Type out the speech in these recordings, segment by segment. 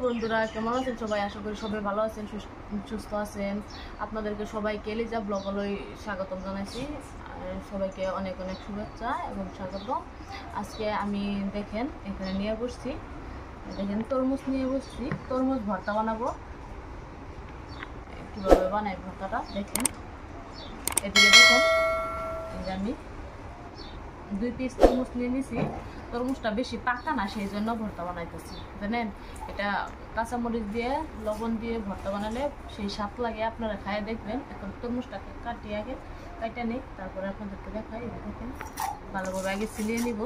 বন্ধুরা কেমন আছেন সবাই? আশা করি সবাই ভালো আছেন, সুস্থ আছেন। আপনাদেরকে সবাইকে লিজা ব্লগলৈ স্বাগতম জানাইছি। সবাইকে অনেক অনেক শুভেচ্ছা এবং স্বাগত। আজকে আমি দেখেন এখানে নিয়ে বসছি, দেখেন তরমুজ নিয়ে বসছি। তরমুজ ভর্তা বানাবো। কীভাবে বানাই ভর্তাটা দেখেন। এদিকে দেখেন আমি 2 পিস তরমুজ নিয়ে নিছি। তরমুজটা বেশি পাকা না, সেই জন্য ভর্তা বানাইতেছি। জানেন এটা কাঁচামরিচ দিয়ে লবণ দিয়ে ভর্তা বানালে সেই স্বাদ লাগে, আপনারা খায় দেখবেন। এখন তরমুজটাকে কাটিয়ে আগে কাটিয়ে নিই, তারপরে আপনাদেরকে দেখাই। দেখেন ভালোভাবে আগে ছিলিয়ে নিব।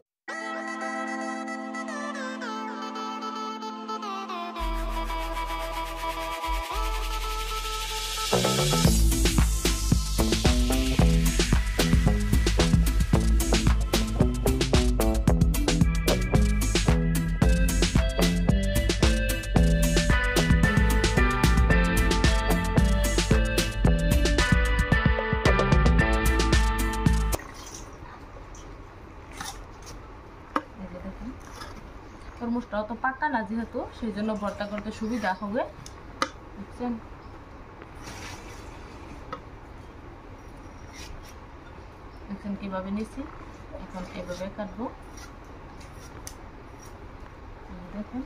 তরমুজটাও তো পাকা না, যেহেতু সেই জন্য ভর্তা করতে সুবিধা হবে। বুঝছেন? এখন কিভাবে নিছি, এখন এভাবে কাটবো। দেখেন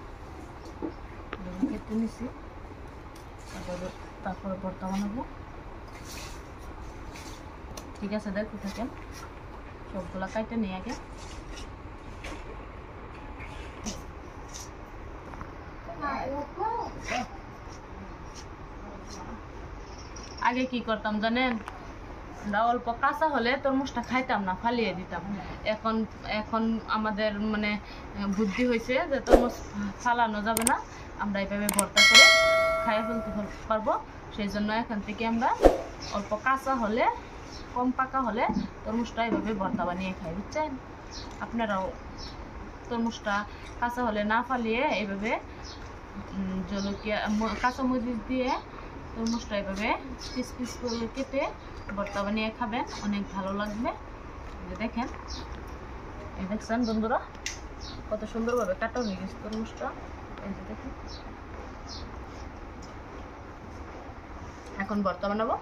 কেটে নিছি, তারপরে ভর্তা বানাবো। ঠিক আছে, দেখতে থাকেন। সবগুলা কাটে নিয়ে আগে কি করতাম জানেন, আমরা অল্প কাঁচা হলে তরমুজটা খাইতাম না, ফালিয়ে দিতাম। এখন আমাদের মানে বুদ্ধি হয়েছে যে তরমুজ ফালানো যাবে না, আমরা এইভাবে ভর্তা করে খাইয়ে ফেলতে পারবো। সেই জন্য এখান থেকে আমরা অল্প কাঁচা হলে, কম পাকা হলে তরমুজটা এইভাবে ভর্তা বানিয়ে খাই। বুঝছেন? আপনারাও তরমুজটা কাঁচা হলে না ফালিয়ে এইভাবে জলকিয়া কাঁচামরিচ দিয়ে তরমুজটা এইভাবে পিস পিস করে কেটে ভর্তা বানিয়ে খাবেন, অনেক ভালো লাগবে। দেখেন, এই দেখছেন বন্ধুরা কত সুন্দরভাবে কাটা হয়ে গেছে তরমুজটা। এই যে দেখেন, এখন ভর্তা বানাবো।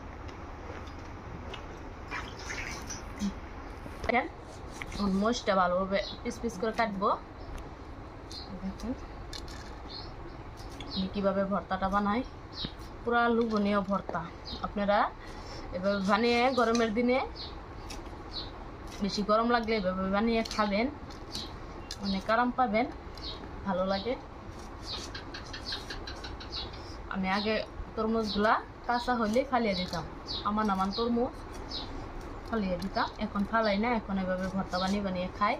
দেখেন মরিচটা ভালোভাবে পিস পিস করে কাটবো। দেখেন কিভাবে ভর্তাটা বানাই, পুরা লোভনীয় ভর্তা। আপনারা এভাবে বানিয়ে গরমের দিনে, বেশি গরম লাগলে এভাবে বানিয়ে খাবেন, অনেক আরাম পাবেন, ভালো লাগে। আমি আগে তরমুজগুলা কাঁচা হইলে ফালিয়ে দিতাম, আমান তরমুজ ফালিয়ে দিতাম। এখন ফালাই না, এখন এভাবে ভর্তা বানিয়ে বানিয়ে খাই।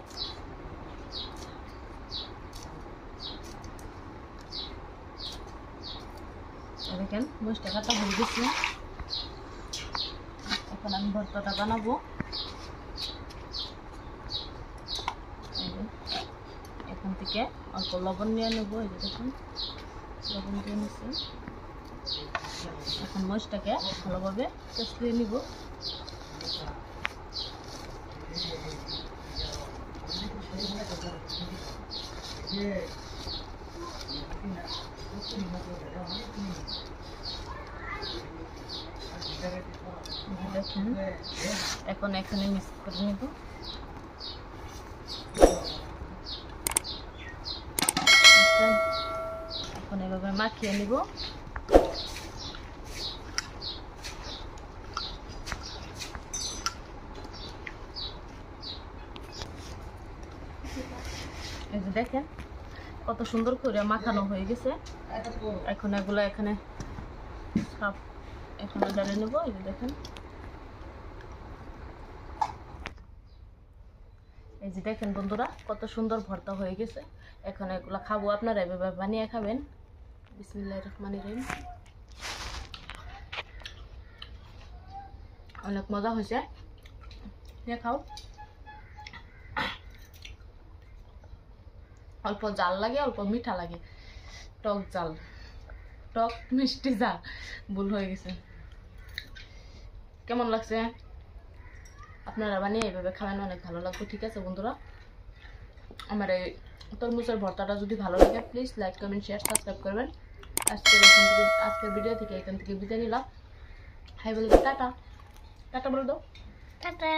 দেখেন মরিচটা কাটা হয়ে গেছে, এখন আমি ভর্তাটা বানাবো। এখান থেকে অল্প লবণ নিয়ে নেবো। এই যে দেখুন লবণ দিয়ে নিচ্ছি। এখন মরিচটাকে ভালোভাবে কষিয়ে নিব। দেখেন এখন এখানে মিক্স করে নিব। এখন এভাবে মাখিয়ে নিব। এই যে দেখেন কত সুন্দর করে মাখানো হয়ে গেছে। এখন এগুলো এখানে সব এখানে ঢেলে নেব। এই যে দেখেন, এই যে দেখেন বন্ধুরা কত সুন্দর ভর্তা হয়ে গেছে। এখন এগুলো খাবো, আপনারা এভাবে বানিয়ে খাবেন। বিসমিল্লাহির রহমানির রহিম। অনেক মজা হয়েছে, খাও। অল্প জাল লাগে, অল্প মিঠা লাগে, টক জাল, টক মিষ্টি জাল ভুল হয়ে গেছে। কেমন লাগছে? আপনারা বানিয়ে এইভাবে খাবেন, অনেক ভালো লাগবে। ঠিক আছে বন্ধুরা, আমার এই তরমুজের ভর্তাটা যদি ভালো লাগে please like comment share subscribe করবেন। আজকের ভিডিও থেকে এখান থেকে বিদায় নিলাম। হাই বলে দাও, টাটা। টাটা বলে দাও। টাটা।